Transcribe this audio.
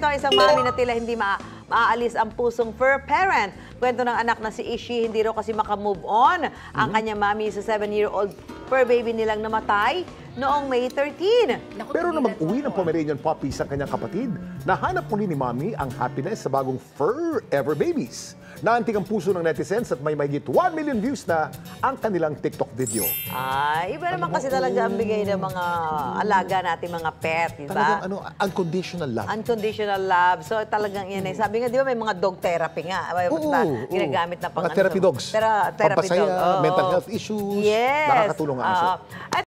Francisco, isang mami na tila hindi maaalis ang pusong fur parent. Kwento ng anak na si Ishi, hindi raw kasi makamove on. Ang kanyang mami sa 7-year-old fur baby nilang namatay noong May 13. Pero nang mag-uwi ng Pomeranian puppy sa kanyang kapatid, nahanap muli ni Mami ang happiness sa bagong Fur-Ever Babies. Naantig ang puso ng netizens at may mahigit 1 million views na ang kanilang TikTok video. Iba naman kasi talaga ang bigay ng mga alaga natin, mga pet, di ba? Talagang unconditional love. Unconditional love. So talagang yan eh. Sabi nga, di ba may mga dog therapy nga. Ginagamit na pang Mga therapy dogs. Therapy Pampasaya, dog. mental health issues. Yes. Nakakatulong nga. At